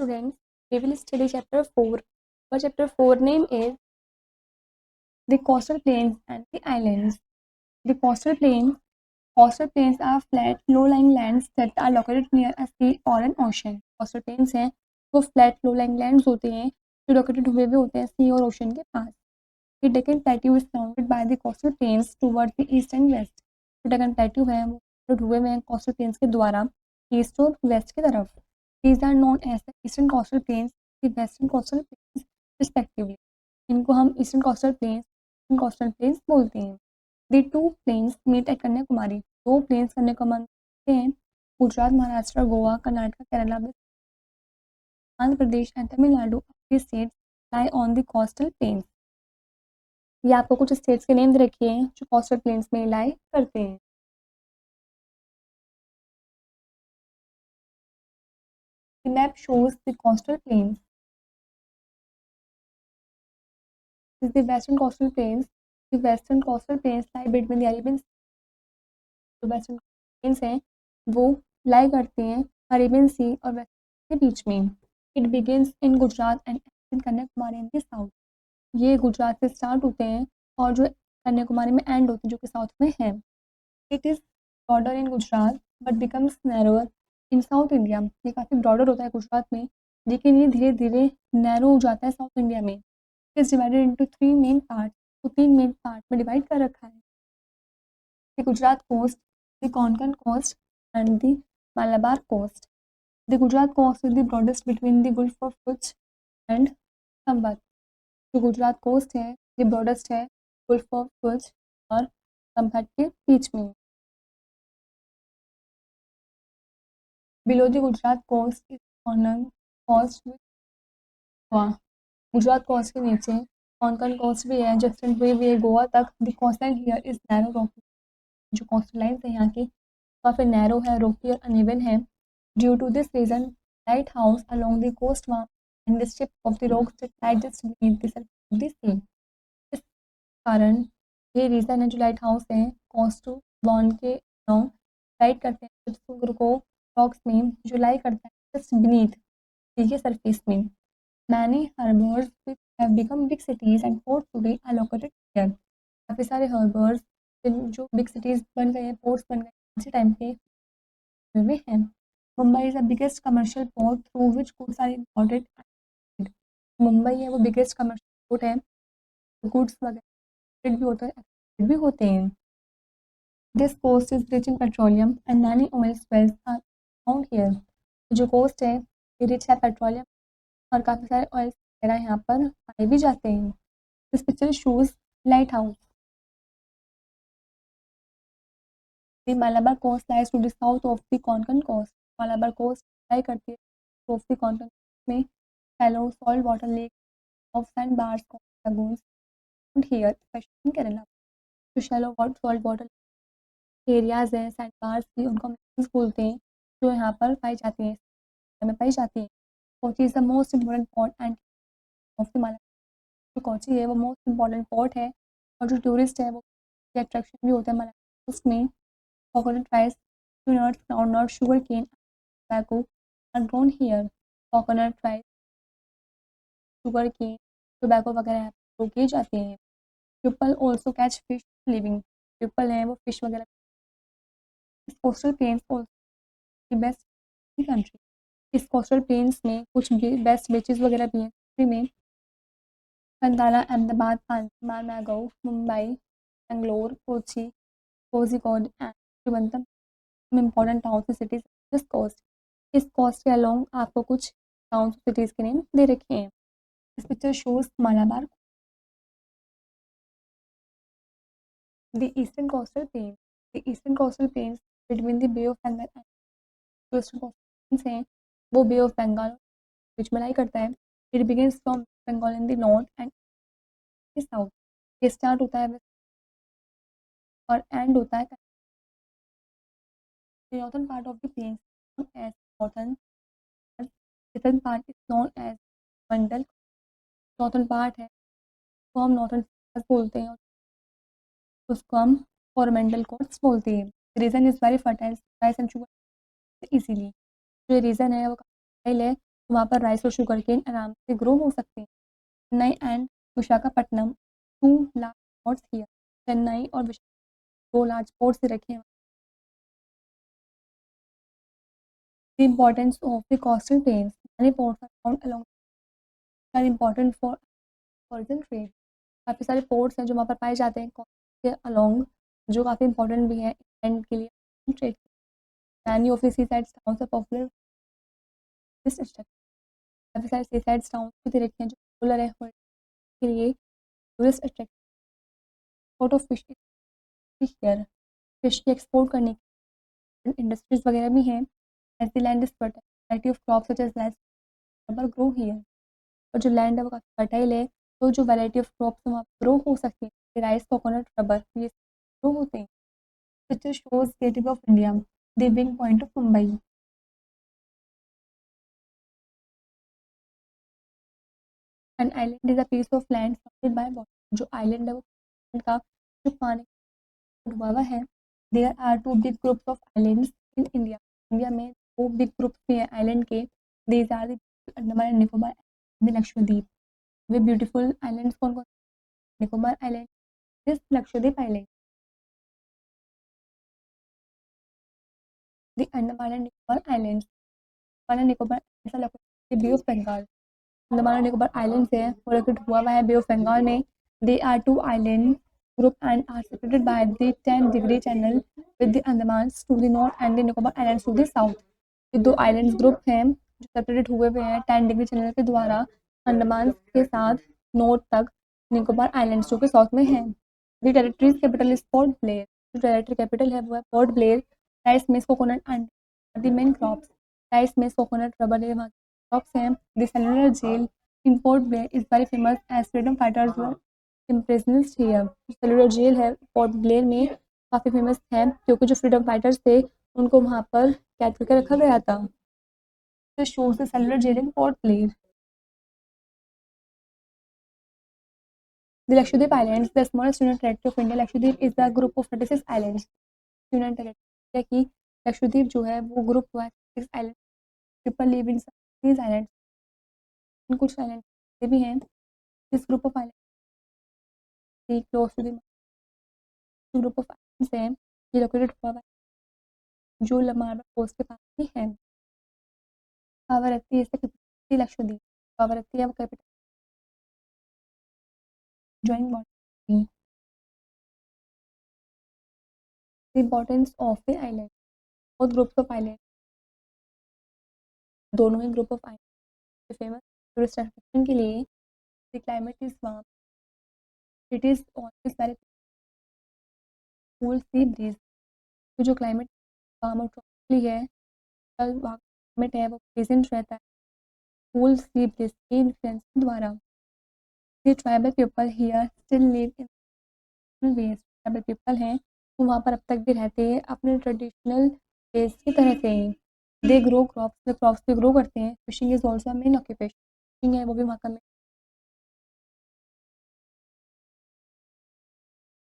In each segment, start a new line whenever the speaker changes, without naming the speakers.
students, we will study chapter 4. Our chapter 4 name is the coastal plains and the islands. The coastal plains are flat, low-lying lands that are located near a sea or an ocean. Coastal plains हैं वो flat, low-lying lands होते हैं जो located हुए होते हैं sea और ocean के पास. The Deccan Plateau is surrounded by the coastal plains towards the east and west. जो Deccan Plateau है वो surrounded हुए हैं coastal plains के द्वारा east और west की तरफ. These are known as the eastern coastal plains, the western coastal plains respectively. इनको हम eastern coastal plains, western coastal plains बोलते हैं. The two plains meet at Kanyakumari. दो plains कन्याकुमारी हैं. Gujarat, Maharashtra, Goa, Karnataka, Kerala, Andhra Pradesh and Tamil Nadu these states lie on the coastal plains. ये आपको कुछ states के नेम दे रखे हैं जो कोस्टल प्लेन्स में लाई करते हैं. The map shows the coastal plains. This is the western coastal plains. The western coastal plains lie between the Arabian Sea. जो western plains हैं वो लाई करते हैं अरेबियन सी और वेस्ट के बीच में. It begins in Gujarat and ends in Kanyakumari in the south. ये गुजरात से स्टार्ट होते हैं और जो कन्याकुमारी में एंड होते हैं जो कि साउथ में है. It is broader in Gujarat but becomes narrower in South India. ये काफ़ी ब्रॉडर होता है गुजरात में लेकिन ये धीरे धीरे नैरो हो जाता है साउथ इंडिया में. It is divided into 3 main parts. तो 3 मेन पार्ट में डिवाइड कर रखा है. The Gujarat coast, the Konkan coast and the Malabar coast. The Gujarat coast is the broadest between the Gulf of Kutch and Sambat. जो Gujarat coast है ये broadest है Gulf of Kutch और संभाट के बीच में. Below the Gujarat coast is Konkan coast Goa. Gujarat coast के नीचे कोंकण कोस्ट भी है जो एक्सटेंड हुई है गोवा तक. The coastline here is narrow Rocky. जो कोस्टल लाइन है यहाँ की काफ़ी नैरो है, रॉकी और अनइवन है. Due to this reason light house along the coast warn and the strip of the rocks that lie just beneath the surface of the sea. इस कारण ये रीज़न है जो लाइट हाउस है coast बॉन के along light करते हैं सूर्य को रॉक्स में जो लाई करता है जस्ट बीनीथ सी के सरफेस में. Many harbours which have become big cities and ports today are located here. काफ़ी सारे हार्बर्स जो बिग सिटीज़ बन गए हैं, पोर्ट्स बन गए आज के टाइम पे में हैं. Mumbai is the biggest commercial port through which goods are imported. Mumbai है वो बिगेस्ट कमर्शियल पोर्ट है, गुड्स वगैरह भी होता है भी होते हैं. This coast is rich in petroleum and many oil wells are found here. जो कोस्ट है ये रिच है पेट्रोलियम और काफ़ी सारे ऑयल वगैरह यहाँ पर पाए भी जाते हैं. This picture shows light house. The Malabar coast lies to the south of the Konkan coast. Malabar coast lie करती है ऑफ द कोंकण में shallow salt water lake of sand bars lagoons here especially in Kerala. जो शैलो सॉल्ट वाटर एरियाज हैं sand bars की उनको हम बोलते हैं जो यहाँ पर पाई जाती हैं में पाई जाती हैं. Kochi is the most important port and of the माला. जो कोची है वो मोस्ट इम्पोर्टेंट पोर्ट है और जो टूरिस्ट है वो अट्रैक्शन भी होता है माला. उसमें coconut rice, nuts, groundnut, sugar cane, tobacco are grown here. Coconut rice, sugar cane, tobacco वगैरह यहाँ पर किए जाते हैं. People also catch fish living. People हैं वो फिश वगैरह. Coastal plains also best country. इस कोस्टल प्लेन्स में कुछ बेस्ट बीचेस वगैरह भी हैं कंट्री में. कंदाला, अहमदाबाद, पांचमार, मैगो, Mumbai, Bangalore, Kochi, Kozhikode and Trivandrum important towns and cities this coast. इस कोस्ट के अलोंग आपको कुछ टाउन्स सिटीज़ के नेम दे रखे हैं. This picture shows Malabar. The eastern coastal plains. The eastern coastal plains between the Bay of Bengal and western coastal plains हैं वो Bay of Bengal बीच में लाई करता है. It begins from Bengal in the north and the south. ये start होता है और and होता है. The northern part of the plains known as northern. Southern part is known as Mandal. Northern part है तो हम northern बोलते हैं उसको हम कोरोमेंडल कोट्स बोलते हैं. Region is very fertile rice and sugar easily. जो रीज़न है वो फर्टाइल है वहाँ पर राइस और शुगर केन आराम से ग्रो हो सकते हैं। Chennai and Visakhapatnam 2 large ports here. Chennai और विशाखापट्टनम 2 लार्ज पोर्ट्स रखे हैं। The importance of the coastal plains, many ports are found along are important for tourism trade. काफ़ी सारे पोर्ट्स हैं जो वहाँ पर पाए जाते हैं कोस्ट के अलोंग, जो काफ़ी इंपॉर्टेंट भी हैं इंग्लैंड के लिए trade. Many of the seaside towns are popular tourist. काफ़ी सारे सी साइड टाउन्स भी दे रखे हैं जो पॉपुलर है के लिए tourist attract. Export of fish here, fish की एक्सपोर्ट करने की इंडस्ट्रीज वगैरह भी हैं। As the land is fertile, variety of crops such as rice rubber grow here. और जो लैंड है वो काफ़ी फर्टाइल है, तो जो वैरायटी ऑफ क्रॉप्स वहाँ ग्रो हो सकती है, राइस कोकोनट रबर ये ग्रो होते हैं। Picture shows Gateway of India, the wing point of Mumbai. An island is a piece of land surrounded by water. जो आइलैंड है वो का जो पानी डूबा हुआ है। There are 2 big groups of islands in India. India में 2 बिग ग्रुप्स भी हैं आइलैंड के। These are the Andaman and Nicobar and Lakshadweep. They beautiful islands कौन कौन? Nicobar island, this Lakshadweep island. The Andaman and Nicobar islands, Andaman and Nicobar islands are located Bay of Bengal. Andaman and Nicobar islands है वो locate हुआ हुआ है बे ऑफ बंगाल में। They are 2 island group and are separated by the 10-degree channel with the Andamans to the north and the Nicobar Islands to the south। ये 2 islands group हैं जो separated हुए हुए हैं 10 डिग्री चैनल के द्वारा अंडमान के साथ नॉर्थ तक, निकोबार आइलैंड्स जो कि साउथ में है। The territories capital is Port Blair. जो टेरिटरी कैपिटल है वो है Port Blair. Rice maize coconut and the main crops, rice maize coconut rubber ये वहाँ क्रॉप्स हैं। The cellular jail in port Blair is very famous as freedom fighters were imprisoned here. Cellular jail है Port Blair में काफ़ी famous है क्योंकि जो freedom fighters थे उनको वहाँ पर कैद करके रखा गया था। This shows the cellular jail in port Blair. The Lakshadweep Islands, the smallest union territory of India, Lakshadweep is the group of 36 islands. Union territory की लक्षद्वीप जो है वो ग्रुप हुआ है 36 island. People live in these island, कुछ island भी हैं। This group of island close to the group of islands हैं ये लोकेटेड हुआ है जो मार्बल कोस्ट के पास ही है। Kavaratti is the capital Lakshadweep. Kavaratti है वो capital joint body. The importance of the island, both groups of island, दोनों ही group of island famous tourist attraction के लिए। The climate is warm, it is always very cool sea breeze. तो जो climate warm और ट्रॉपिकली है, climate है वो प्लेजेंट रहता है कूल सी ब्रीज के इन्फ्लुएंस द्वारा। The tribal people here still live in ways. Tribal people हैं वो वहाँ पर अब तक भी रहते हैं अपने ट्रेडिशनल वेज की तरह से ही। दे ग्रो क्रॉप्स, वे क्रॉप्स भी ग्रो करते हैं। Fishing is also main occupation, fishing है वो भी वहाँ का।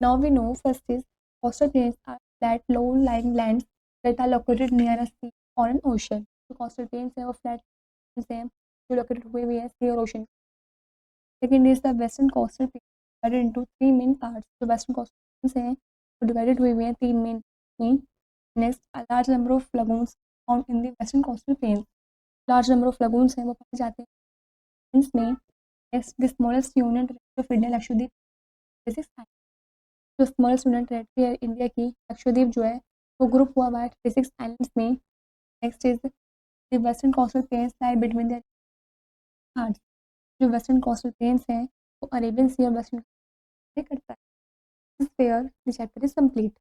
Now we know first is coastal plains are flat low-lying lands that are located near a sea or an ocean। तो coastal plains है वो flat plains हैं जो located हुए हुए हैं sea और ocean। Second is the western coastal plains divided into 3 main parts। जो western coastal plains हैं वो divided हुए हुए हैं 3 main में। Next, a large number of lagoons found in the western coastal plains। large number of lagoons हैं वो पाए जाते हैं plains में। Next, the smallest union territory of India Lakshadweep is जो स्मॉलेस्ट यूनियन टेरिटरी है इंडिया की लक्षद्वीप जो है वो ग्रुप हुआ हुआ है 36 आइलैंड्स में। Next is the western coastal planes lie between the Ghats. जो वेस्टर्न कोस्टल प्लेन्स हैं वो अरेबियन सी और वेस्टर्न करता है। This fair the chapter is complete.